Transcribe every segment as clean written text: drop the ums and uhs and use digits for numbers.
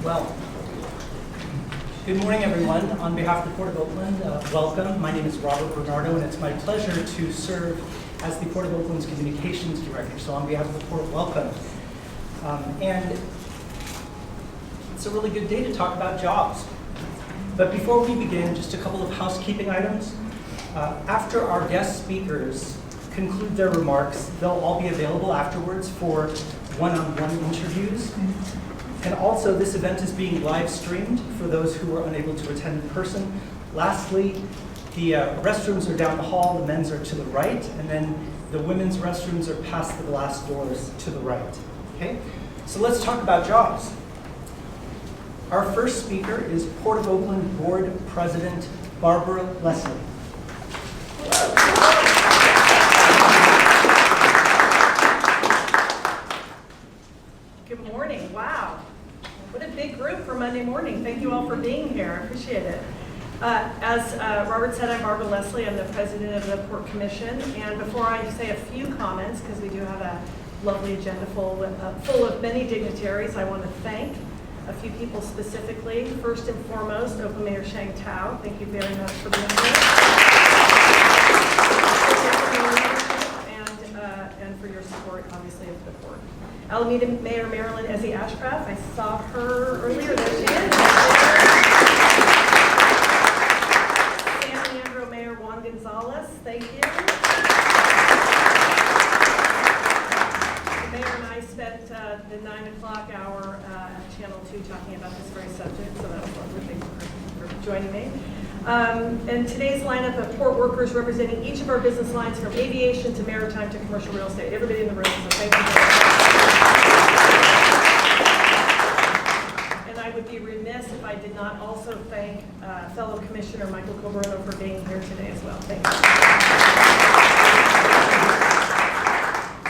Well, good morning, everyone. On behalf of the Port of Oakland, welcome. My name is Bernardo, and it's my pleasure to serve as the Port of Oakland's Communications Director. So on behalf of the Port, welcome. And it's a really good day to talk about jobs. But before we begin, just a couple of housekeeping items. After our guest speakers conclude their remarks, they'll all be available afterwards for one-on-one interviews. And also, this event is being live streamed for those who are unable to attend in person. Lastly, the restrooms are down the hall, the men's are to the right, and then the women's restrooms are past the glass doors to the right. Okay? So let's talk about jobs. Our first speaker is Port of Oakland Board President Barbara Leslie. Good morning. Wow. What a big group for Monday morning. Thank you all for being here. I appreciate it. As Robert said, I'm Barbara Leslie. I'm the president of the Port Commission. And before I say a few comments, because we do have a lovely agenda full of many dignitaries, I want to thank a few people specifically. First and foremost, Oakland Mayor Sheng Thao. Thank you very much for being here. And for your support, obviously, of the port. Alameda Mayor Marilyn, Ezzy, Ashcraft. I saw her earlier. There she is. Leandro Mayor Juan González. Thank you. The mayor and I spent the 9 o'clock hour at Channel 2 talking about this very subject, so that was lovely. Thank you for joining me. And today's lineup of port workers representing each of our business lines from aviation to maritime to commercial real estate. Everybody in the room, so thank you. And I would be remiss if I did not also thank fellow Commissioner Michael Coburno for being here today as well. Thank you.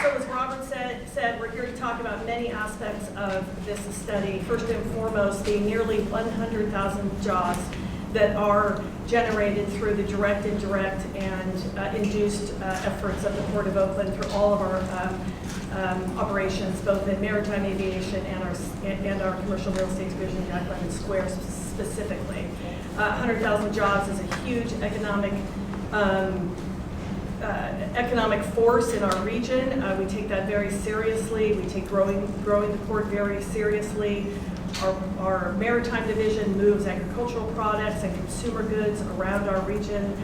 So as Robert said, we're here to talk about many aspects of this study. First and foremost, the nearly 100,000 jobs that are generated through the direct, indirect, and induced efforts of the Port of Oakland through all of our operations, both in maritime aviation and our commercial real estate division in Oakland Square specifically. 100,000 jobs is a huge economic force in our region. We take that very seriously. We take growing the port very seriously. Our maritime division moves agricultural products and consumer goods around our region.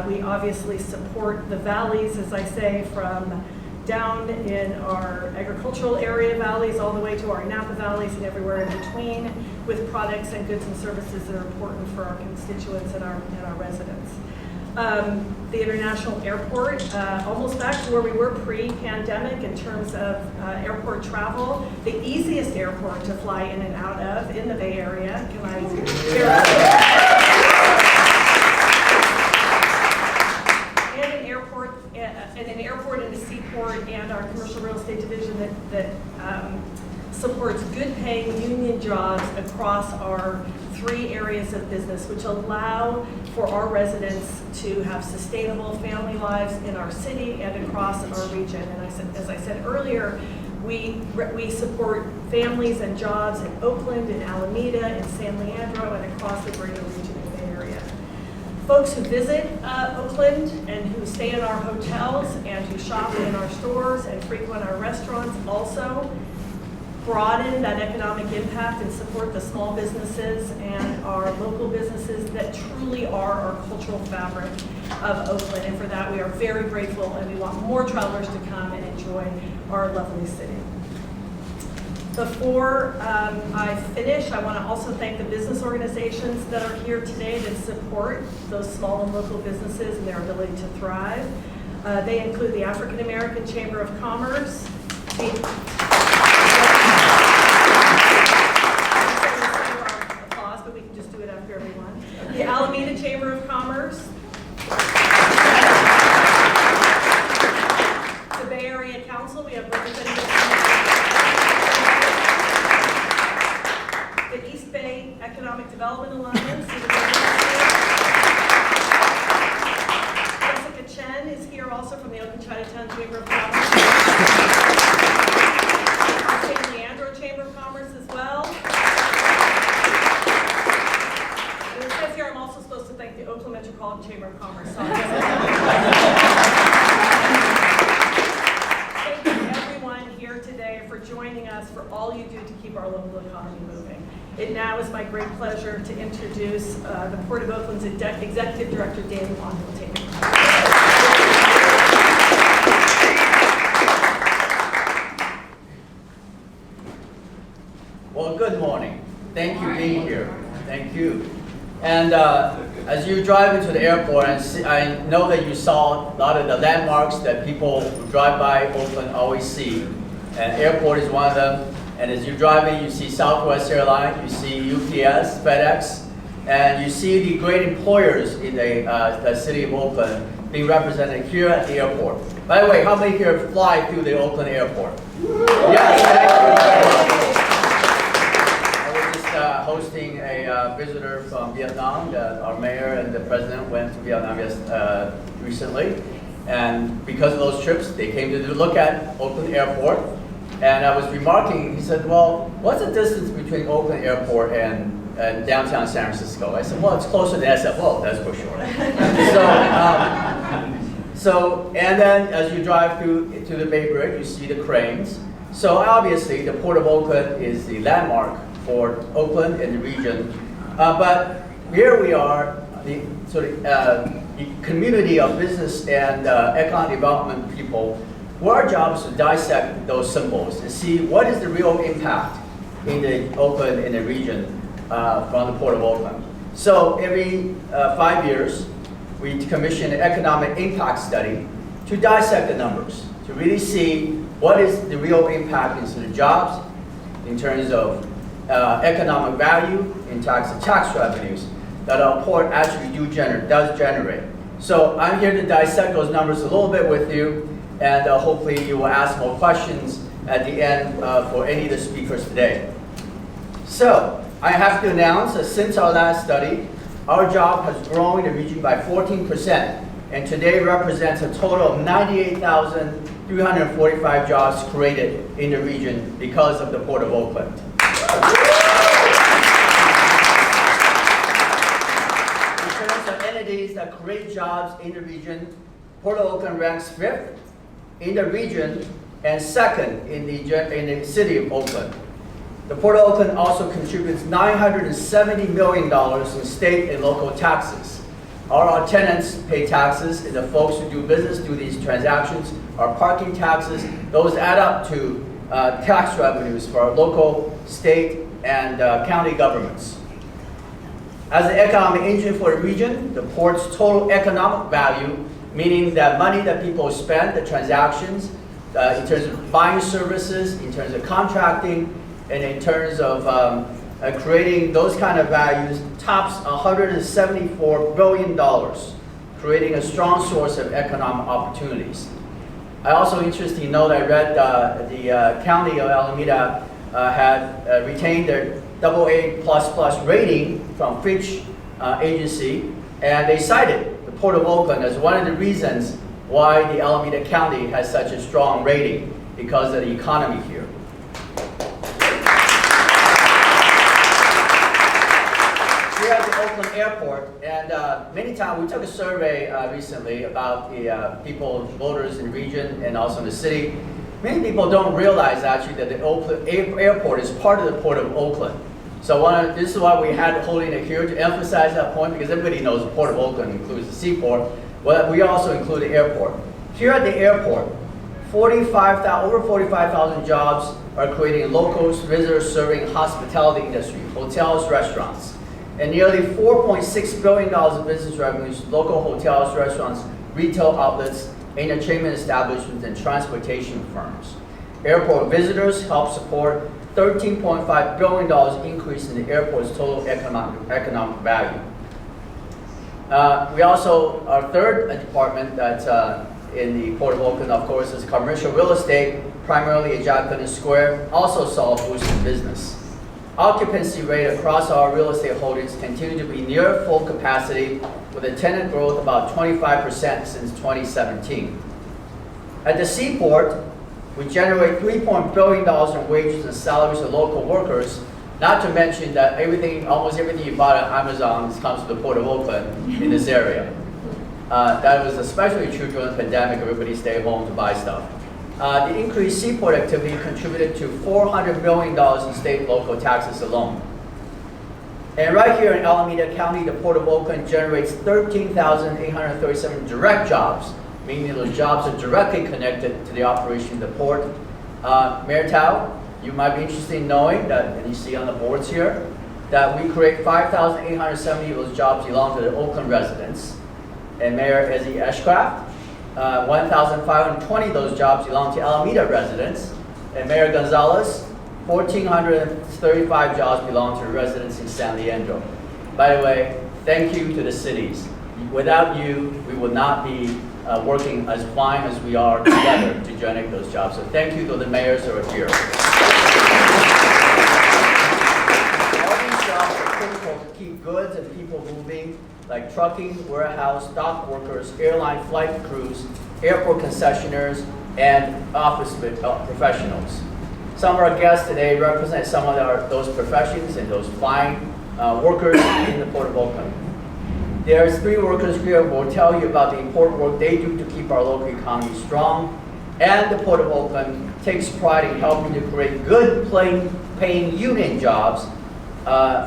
We obviously support the valleys, as I say, from down in our agricultural area valleys all the way to our Napa valleys and everywhere in between, with products and goods and services that are important for our constituents and our residents. The international airport, almost back to where we were pre-pandemic in terms of airport travel. The easiest airport to fly in and out of in the Bay Area. Can I an airport and a seaport, and our commercial real estate division that supports good paying union jobs across our 3 areas of business, which allow for our residents to have sustainable family lives in our city and across our region. And as I said earlier, we support families and jobs in Oakland, in Alameda, in San Leandro, and across the greater region of the Bay Area. Folks who visit Oakland and who stay in our hotels and who shop in our stores and frequent our restaurants also broaden that economic impact and support the small businesses and our local businesses that truly are our cultural fabric of Oakland. And for that, we are very grateful, and we want more travelers to come and enjoy our lovely city. Before I finish, I want to also thank the business organizations that are here today that support those small and local businesses and their ability to thrive. They include the African American Chamber of Commerce, the Alameda Chamber of Commerce, the Bay Area Council, we have representatives from the East Bay Economic Development Alliance. Jessica Chen is here also from the Oakland Chinatown Chamber of Commerce. for joining us, for all you do to keep our local economy moving. It now is my great pleasure to introduce the Port of Oakland's Executive Director, Juan, who will take it. Well, good morning. Thank you for being here. Thank you. And as you drive into the airport, I know that you saw a lot of the landmarks that people who drive by Oakland always see. And airport is one of them. And as you drive in, you see Southwest Airlines, you see UPS, FedEx, and you see the great employers in the city of Oakland being represented here at the airport. By the way, how many here fly through the Oakland airport? Yes, thank you. Hosting a visitor from Vietnam. Our mayor and the president went to Vietnam recently. And because of those trips, they came to look at Oakland Airport. And I was remarking, he said, well, what's the distance between Oakland Airport and downtown San Francisco? I said, well, it's closer than SFO, that's for sure. And then as you drive through to the Bay Bridge, you see the cranes. So obviously, the Port of Oakland is the landmark for Oakland and the region. But here we are, the community of business and economic development people, where our job is to dissect those symbols and see what is the real impact in the Oakland and the region from the Port of Oakland. So every 5 years, we commission an economic impact study to dissect the numbers, to really see what is the real impact into the jobs, in terms of economic value, in terms of tax revenues that our port actually does generate. So I'm here to dissect those numbers a little bit with you, and hopefully you will ask more questions at the end for any of the speakers today. So I have to announce that since our last study, our job has grown in the region by 14%, and today represents a total of 98,345 jobs created in the region because of the Port of Oakland. In terms of entities that create jobs in the region, Port of Oakland ranks 5th in the region and 2nd in the city of Oakland. The Port of Oakland also contributes $970 million in state and local taxes. Our tenants pay taxes, and the folks who do business, do these transactions, our parking taxes, those add up to tax revenues for our local, state, and county governments. As an economic engine for the region, the port's total economic value, meaning that money that people spend, the transactions, in terms of buying services, in terms of contracting, and in terms of creating those kind of values, tops $174 billion, creating a strong source of economic opportunities. I also interestingly know that I read the county of Alameda had retained their AA++ rating from Fitch agency, and they cited the Port of Oakland as one of the reasons why the Alameda County has such a strong rating, because of the economy here. Here at the Oakland Airport, and many times, we took a survey recently about the voters in the region and also in the city. Many people don't realize actually that the Oakland Airport is part of the Port of Oakland. So this is why we had holding it here, to emphasize that point, because everybody knows the Port of Oakland includes the seaport, but we also include the airport. Here at the airport, over 45,000 jobs are created in local visitors serving hospitality industry, hotels, restaurants, and nearly $4.6 billion of business revenues, local hotels, restaurants, retail outlets, entertainment establishments, and transportation firms. Airport visitors help support $13.5 billion increase in the airport's total economic value. We also, our third department that's in the Port of Oakland, of course, is commercial real estate, primarily at Jacqueline Square, also saw a boost in business. Occupancy rate across our real estate holdings continue to be near full capacity, with a tenant growth about 25% since 2017. At the seaport, we generate $3 billion in wages and salaries of local workers, not to mention that almost everything you bought at Amazon comes to the Port of Oakland in this area. That was especially true during the pandemic. Everybody stayed home to buy stuff. the increased seaport activity contributed to $400 million in state and local taxes alone. And right here in Alameda County, the Port of Oakland generates 13,837 direct jobs, meaning those jobs are directly connected to the operation of the port. Mayor Thao, you might be interested in knowing that, and you see on the boards here, that we create 5,870 of those jobs belong to the Oakland residents. And Mayor Ezzy Ashcraft, 1,520 of those jobs belong to Alameda residents. And Mayor González, 1,435 jobs belong to residents in San Leandro. By the way, thank you to the cities. Without you, we would not be working as fine as we are together to generate those jobs. So thank you to the mayors who are here. All these jobs are critical to keep goods and people moving, like trucking, warehouse, dock workers, airline flight crews, airport concessionaires, and office professionals. Some of our guests today represent some of those professions and those fine workers in the Port of Oakland. There's 3 workers here who will tell you about the important work they do to keep our local economy strong. And the Port of Oakland takes pride in helping to create good paying union jobs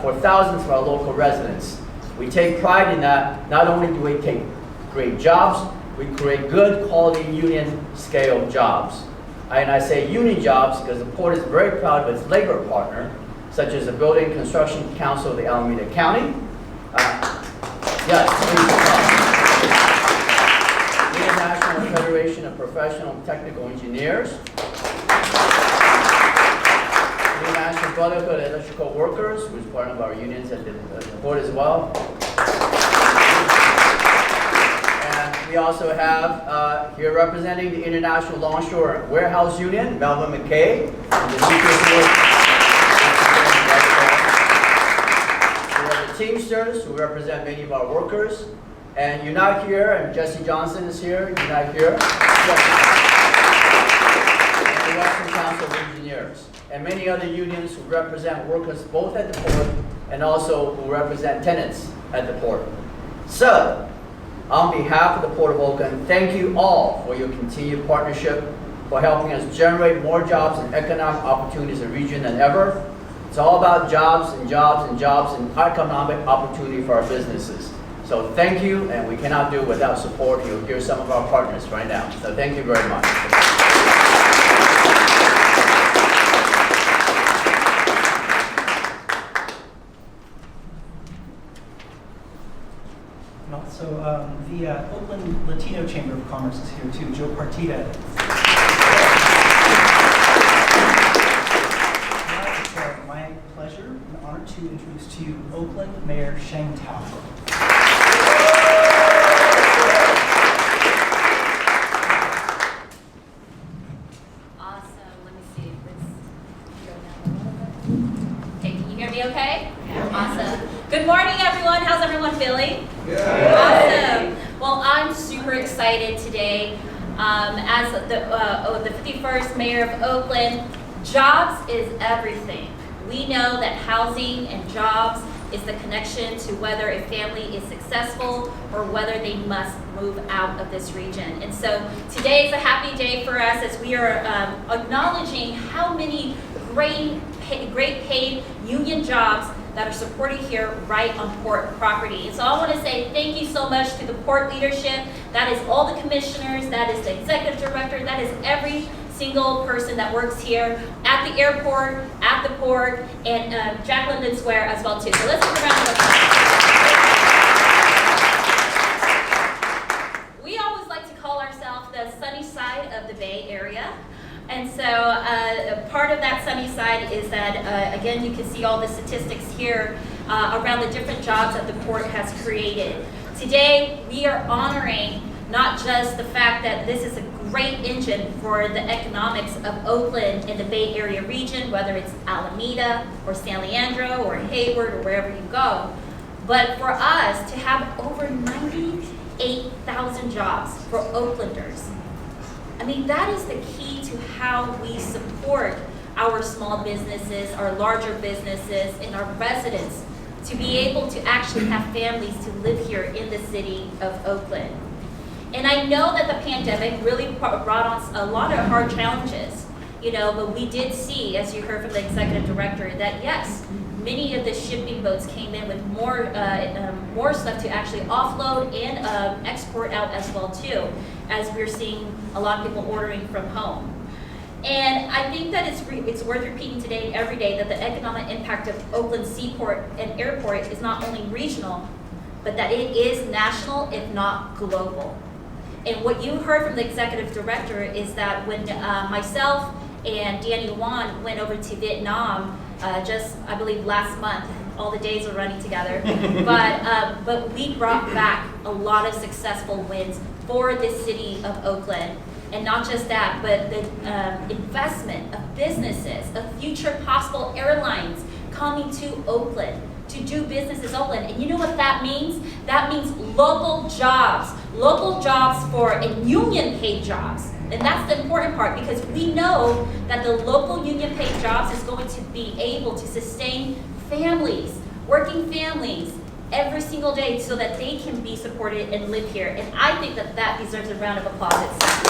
for thousands of our local residents. We take pride in that. Not only do we take great jobs, we create good quality union scale jobs. And I say union jobs because the port is very proud of its labor partner, such as the Building Construction Council of the Alameda County. Yes, please come. The International Federation of Professional and Technical Engineers. The International Brotherhood of Electrical Workers, who is part of our unions at the port as well. We also have here representing the International Longshore Warehouse Union, Melvin McKay. We have the Teamsters, who represent many of our workers. And Unite here, and Jesse Johnson is here, Unite here. And the Western Council of Engineers. And many other unions who represent workers both at the port and also who represent tenants at the port. So, on behalf of the Port of Oakland, thank you all for your continued partnership, for helping us generate more jobs and economic opportunities in the region than ever. It's all about jobs and jobs and jobs and economic opportunity for our businesses. So thank you, and we cannot do it without support. You'll hear some of our partners right now. So thank you very much. And also, the Oakland Latino Chamber of Commerce is here too, Joe Partita. It's my pleasure and honor to introduce to you Oakland Mayor Sheng Thao. Awesome. Let me see. Let's go down a little bit. Hey, can you hear me okay? Yeah. Awesome. Good morning, everyone. How's everyone feeling? Awesome. Well, I'm super excited today. As the 51st Mayor of Oakland, jobs is everything. We know that housing and jobs is the connection to whether a family is successful or whether they must move out of this region. And so today is a happy day for us as we are acknowledging how many great paid union jobs that are supported here right on port property. And so I want to say thank you so much to the port leadership. That is all the commissioners, that is the executive director, that is every single person that works here at the airport, at the port, and Jack London Square as well too. So let's give a round of applause. We always like to call ourselves the sunny side of the Bay Area. And so part of that sunny side is that, again, you can see all the statistics here around the different jobs that the port has created. Today, we are honoring not just the fact that this is a great engine for the economics of Oakland and the Bay Area region, whether it's Alameda or San Leandro or Hayward or wherever you go, but for us to have over 98,000 jobs for Oaklanders. I mean, that is the key to how we support our small businesses, our larger businesses, and our residents to be able to actually have families to live here in the city of Oakland. And I know that the pandemic really brought on a lot of hard challenges, but we did see, as you heard from the executive director, that yes, many of the shipping boats came in with more stuff to actually offload and export out as well too, as we're seeing a lot of people ordering from home. And I think that it's worth repeating today and every day that the economic impact of Oakland Seaport and Airport is not only regional, but that it is national, if not global. And what you heard from the executive director is that when myself and Juan went over to Vietnam, just I believe last month, all the days are running together, but we brought back a lot of successful wins for the city of Oakland. And not just that, but the investment of businesses, of future possible airlines coming to Oakland to do business in Oakland. And you know what that means? That means local jobs for and union paid jobs. And that's the important part, because we know that the local union paid jobs is going to be able to sustain families, working families, every single day so that they can be supported and live here. And I think that that deserves a round of applause itself.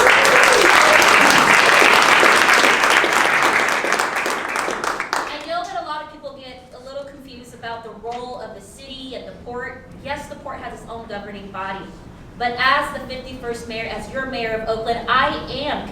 I know that a lot of people get a little confused about the role of the city and the port. Yes, the port has its own governing body. But as the 51st mayor, as your mayor of Oakland, I am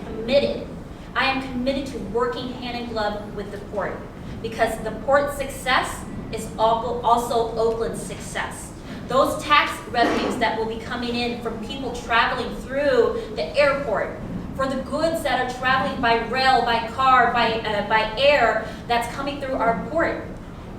committed to working hand in glove with the port, because the port's success is also Oakland's success. Those tax revenues that will be coming in from people traveling through the airport, for the goods that are traveling by rail, by car, by air, that's coming through our port.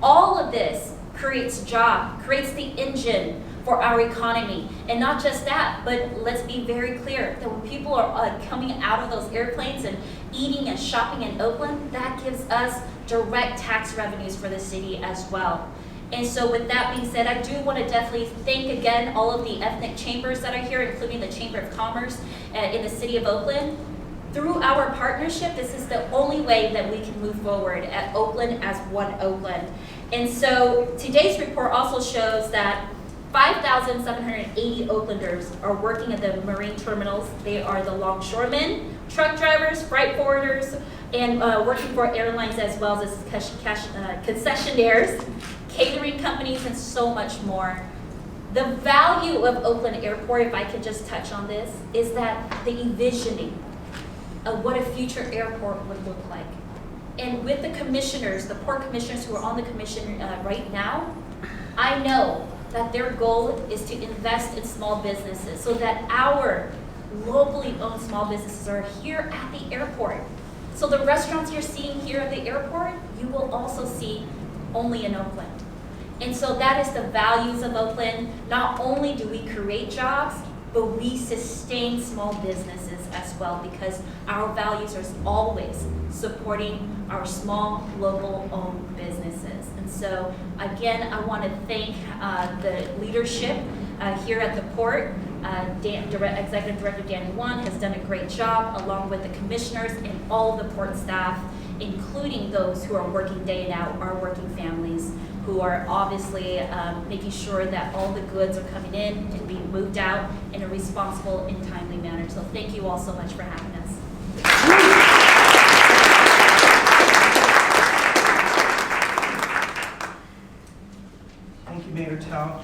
All of this creates the engine for our economy. And not just that, but let's be very clear that when people are coming out of those airplanes and eating and shopping in Oakland, that gives us direct tax revenues for the city as well. And so with that being said, I do want to definitely thank again all of the ethnic chambers that are here, including the Chamber of Commerce in the city of Oakland. Through our partnership, this is the only way that we can move forward at Oakland as one Oakland. And so today's report also shows that 5,780 Oaklanders are working at the marine terminals. They are the longshoremen, truck drivers, freight forwarders, and working for airlines as well as concessionaires, catering companies, and so much more. The value of Oakland Airport, if I could just touch on this, is that the envisioning of what a future airport would look like. And with the commissioners, the port commissioners who are on the commission right now, I know that their goal is to invest in small businesses so that our locally owned small businesses are here at the airport. So the restaurants you're seeing here at the airport, you will also see only in Oakland. And so that is the values of Oakland. Not only do we create jobs, but we sustain small businesses as well, because our values are always supporting our small local owned businesses. And so again, I want to thank the leadership here at the port. Executive Director Juan has done a great job, along with the commissioners and all of the port staff, including those who are working day and out, our working families, who are obviously making sure that all the goods are coming in and being moved out in a responsible and timely manner. So thank you all so much for having us. Thank you, Mayor Thao.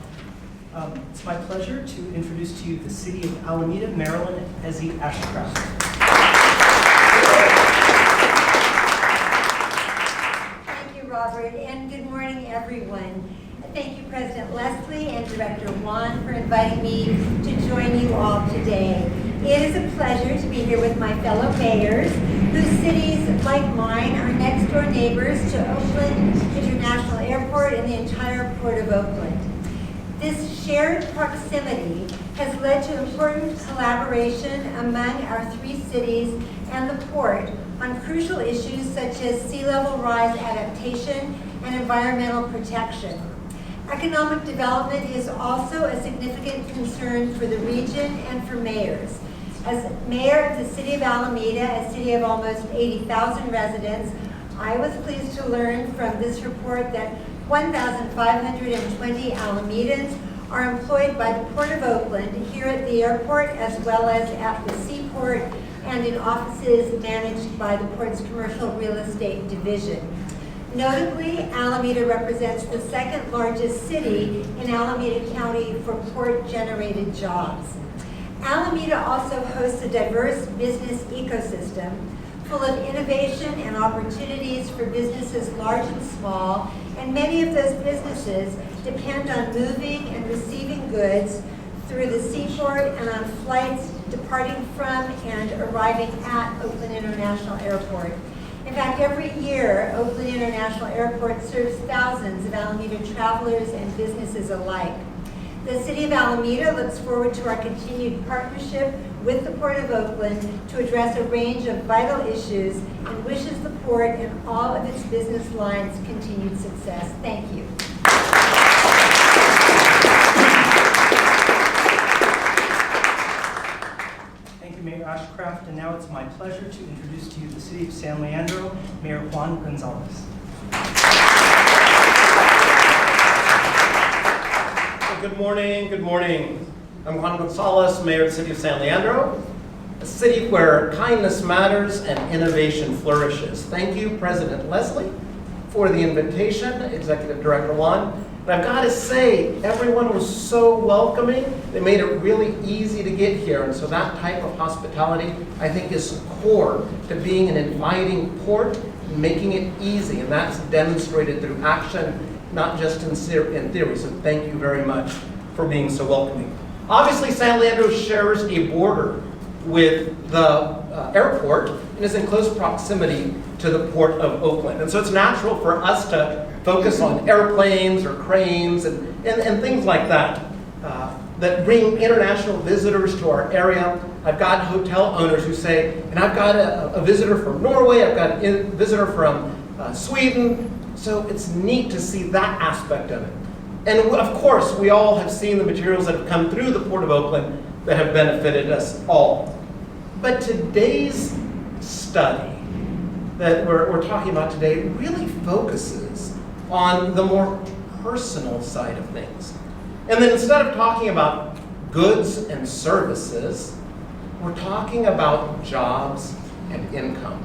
It's my pleasure to introduce to you the City of Alameda, Marilyn, Ezzy, Ashcraft. Robert, and good morning, everyone. Thank you, President Leslie and Director Juan, for inviting me to join you all today. It is a pleasure to be here with my fellow mayors, whose cities, like mine, are next door neighbors to Oakland International Airport and the entire Port of Oakland. This shared proximity has led to important collaboration among our three cities and the port on crucial issues such as sea level rise adaptation and environmental protection. Economic development is also a significant concern for the region and for mayors. As mayor of the city of Alameda, a city of almost 80,000 residents, I was pleased to learn from this report that 1,520 Alamedans are employed by the Port of Oakland here at the airport as well as at the seaport and in offices managed by the port's commercial real estate division. Notably, Alameda represents the second largest city in Alameda County for port-generated jobs. Alameda also hosts a diverse business ecosystem full of innovation and opportunities for businesses large and small, and many of those businesses depend on moving and receiving goods through the seaport and on flights departing from and arriving at Oakland International Airport. In fact, every year, Oakland International Airport serves thousands of Alameda travelers and businesses alike. The City of Alameda looks forward to our continued partnership with the Port of Oakland to address a range of vital issues and wishes the Port and all of its business lines continued success. Thank you. Thank you, Mayor Ashcraft. And now it's my pleasure to introduce to you the City of San Leandro, Mayor Juan González. Good morning, good morning. I'm Juan González, Mayor of the City of San Leandro, a city where kindness matters and innovation flourishes. Thank you, President Leslie, for the invitation, Executive Director Juan. And I've got to say, everyone was so welcoming. They made it really easy to get here, and so that type of hospitality, I think, is core to being an inviting port, making it easy, and that's demonstrated through action, not just in theory, so thank you very much for being so welcoming. Obviously, San Leandro shares a border with the airport and is in close proximity to the Port of Oakland. And so it's natural for us to focus on airplanes or cranes and things like that that bring international visitors to our area. I've got hotel owners who say, and I've got a visitor from Norway, I've got a visitor from Sweden. So it's neat to see that aspect of it. And of course, we all have seen the materials that have come through the Port of Oakland that have benefited us all. But today's study that we're talking about today really focuses on the more personal side of things. And then instead of talking about goods and services, we're talking about jobs and income.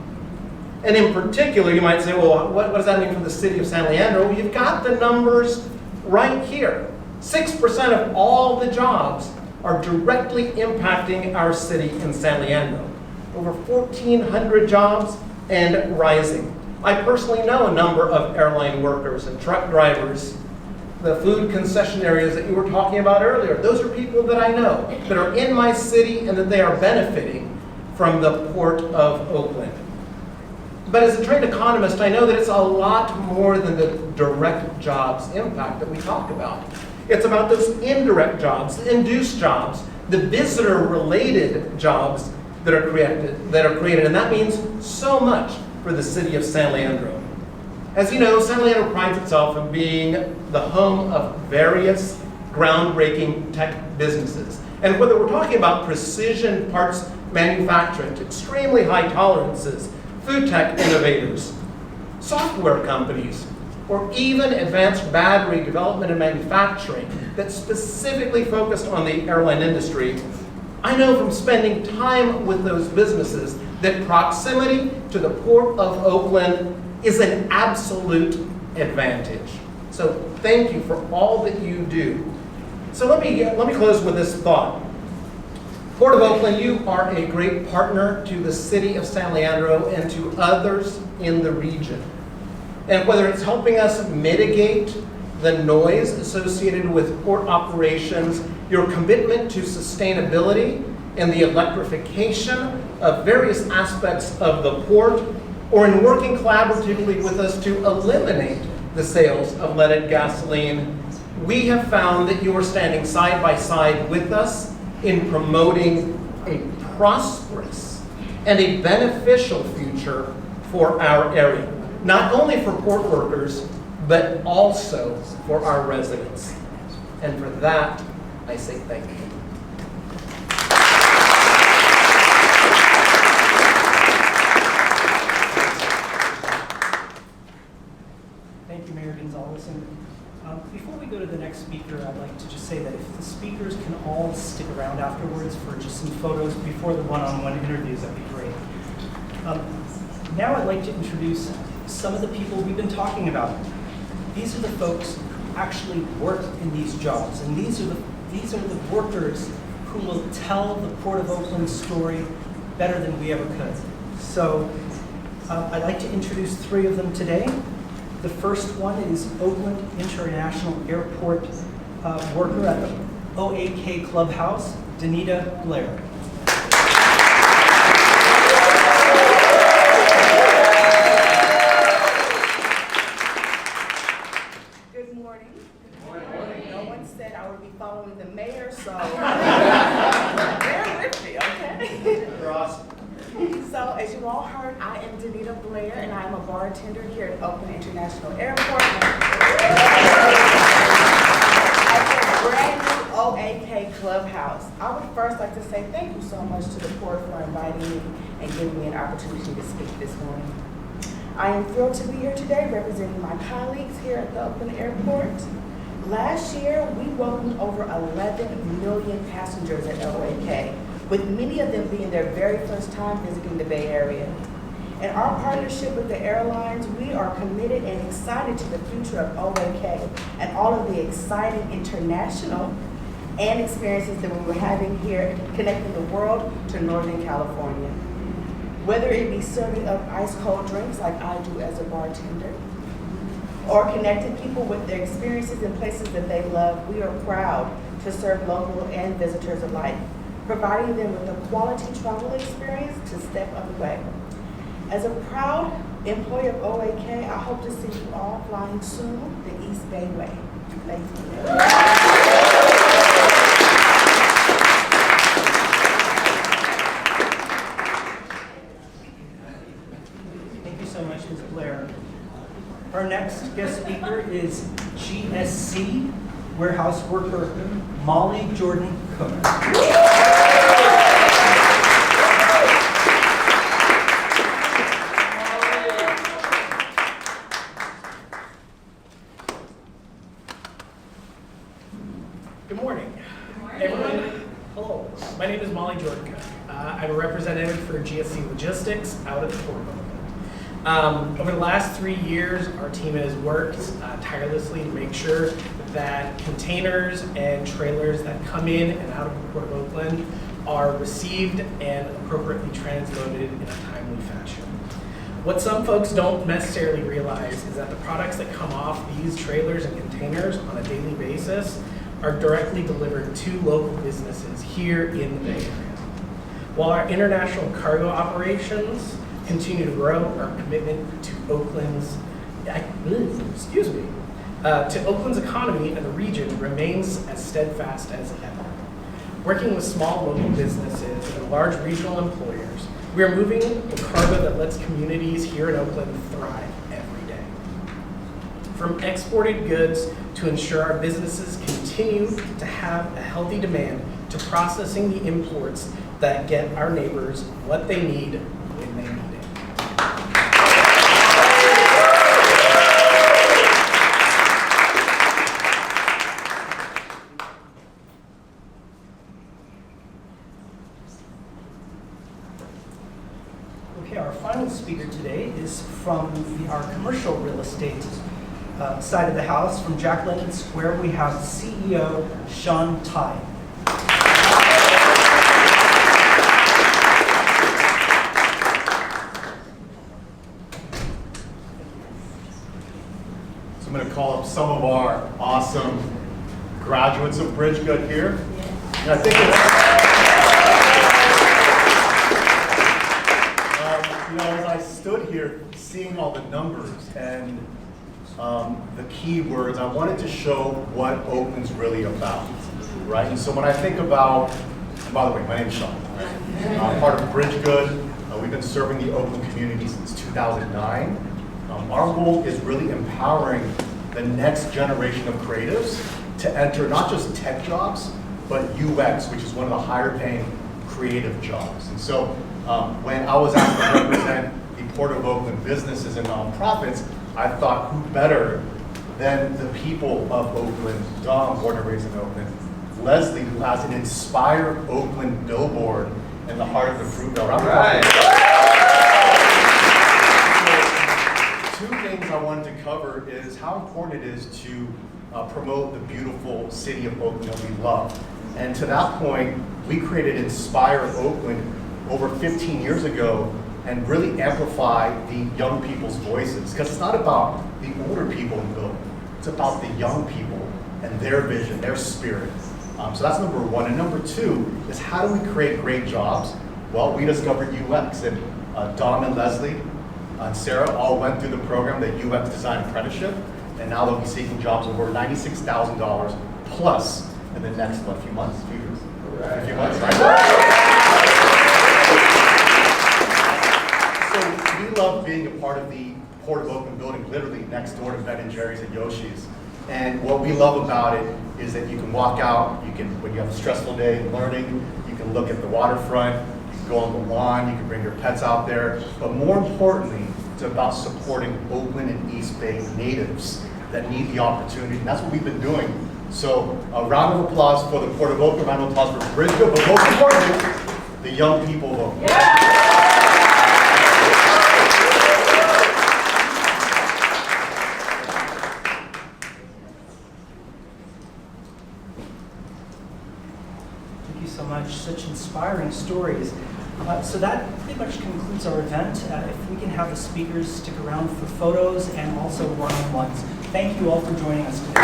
And in particular, you might say, well, what does that mean for the city of San Leandro? Well, you've got the numbers right here. 6% of all the jobs are directly impacting our city in San Leandro. Over 1,400 jobs and rising. I personally know a number of airline workers and truck drivers, the food concession areas that you were talking about earlier. Those are people that I know that are in my city and that they are benefiting from the Port of Oakland. But as a trained economist, I know that it's a lot more than the direct jobs impact that we talk about. It's about those indirect jobs, the induced jobs, the visitor-related jobs that are created, and that means so much for the city of San Leandro. As you know, San Leandro prides itself in being the home of various groundbreaking tech businesses. And whether we're talking about precision parts manufacturing to extremely high tolerances, food tech innovators, software companies, or even advanced battery development and manufacturing that specifically focused on the airline industry, I know from spending time with those businesses that proximity to the Port of Oakland is an absolute advantage. So thank you for all that you do. So let me close with this thought. Port of Oakland, you are a great partner to the city of San Leandro and to others in the region. And whether it's helping us mitigate the noise associated with port operations, your commitment to sustainability and the electrification of various aspects of the port, or in working collaboratively with us to eliminate the sales of leaded gasoline, we have found that you are standing side by side with us in promoting a prosperous and a beneficial future for our area. Not only for port workers, but also for our residents. And for that, I say thank you. Thank you, Mayor González. And Before we go to the next speaker, I'd like to just say that if the speakers can all stick around afterwards for just some photos before the one-on-one interviews, that'd be great. Now I'd like to introduce some of the people we've been talking about. These are the folks who actually work in these jobs, and these are the workers who will tell the Port of Oakland story better than we ever could. So I'd like to introduce 3 of them today. The first one is Oakland International Airport worker at the OAK Clubhouse, Donita Blair. Good morning. No one said I would be following the mayor, so bear with me, okay? You're awesome. So, as you all heard, I am Donita Blair, and I am a bartender here at Oakland International Airport. At the brand new OAK Clubhouse. I would first like to say thank you so much to the port for inviting me and giving me an opportunity to speak this morning. I am thrilled to be here today representing my colleagues here at the Oakland Airport. Last year, we welcomed over 11 million passengers at OAK, with many of them being their very first time visiting the Bay Area. In our partnership with the airlines, we are committed and excited to the future of OAK and all of the exciting international and experiences that we were having here, connecting the world to Northern California. Whether it be serving up ice cold drinks like I do as a bartender, or connecting people with their experiences in places that they love, we are proud to serve local and visitors alike, providing them with a quality travel experience to step up the way. As a proud employee of OAK, I hope to see you all flying soon the East Bay Way. Thank you. Thank you so much, Ms. Blair. Our next guest speaker is GSC warehouse worker Molly Jordan Cook. Good morning. Hey, everyone. Hello. My name is Molly Jordan Cook. I'm a representative for GSC Logistics out at the Port of Oakland. Over the last 3 years, our team has worked tirelessly to make sure that containers and trailers that come in and out of the Port of Oakland are received and appropriately transloaded in a timely fashion. What some folks don't necessarily realize is that the products that come off these trailers and containers on a daily basis are directly delivered to local businesses here in the Bay Area. While our international cargo operations continue to grow, our commitment to Oakland's economy and the region remains as steadfast as ever. Working with small local businesses and large regional employers, we are moving the cargo that lets communities here in Oakland thrive every day. From exported goods to ensure our businesses continue to have a healthy demand, to processing the imports that get our neighbors what they need when they need it. Okay, our final speaker today is from our commercial real estate side of the house. From Jack London Square, we have CEO Shaun. So I'm going to call up some of our awesome graduates of BRIDGEGOOD here. And I think as I stood here seeing all the numbers and the keywords, I wanted to show what Oakland's really about, right? And so when I think about, and by the way, my name is Shaun, right? I'm part of BRIDGEGOOD. We've been serving the Oakland community since 2009. Our goal is really empowering the next generation of creatives to enter not just tech jobs, but UX, which is one of the higher paying creative jobs. And so when I was asked to represent the Port of Oakland businesses and nonprofits, I thought who better then the people of Oakland, Dom, born and raised in Oakland, Leslie, who has an Inspire Oakland billboard in the heart of the Fruit Belt. Two things I wanted to cover is how important it is to promote the beautiful city of Oakland that we love. And to that point, we created Inspire Oakland over 15 years ago and really amplify the young people's voices. Because it's not about the older people in the building, it's about the young people and their vision, their spirit. So that's number one. And number two is how do we create great jobs? Well, we discovered UX, and Dom and Leslie and Sarah all went through the program, the UX Design Apprenticeship, and now they'll be seeking jobs over $96,000 plus in the next, few months, few years? A few months, right? So we love being a part of the Port of Oakland building, literally next door to Ben & Jerry's and Yoshi's. And what we love about it is that you can walk out, you can, when you have a stressful day of learning, you can look at the waterfront, you can go on the lawn, you can bring your pets out there. But more importantly, it's about supporting Oakland and East Bay natives that need the opportunity. And that's what we've been doing. So a round of applause for the Port of Oakland, a round of applause for BRIDGEGOOD, but most importantly, the young people of Oakland. Yeah. So much, such inspiring stories. So that pretty much concludes our event. If we can have the speakers stick around for photos and also one-on-ones. Thank you all for joining us today.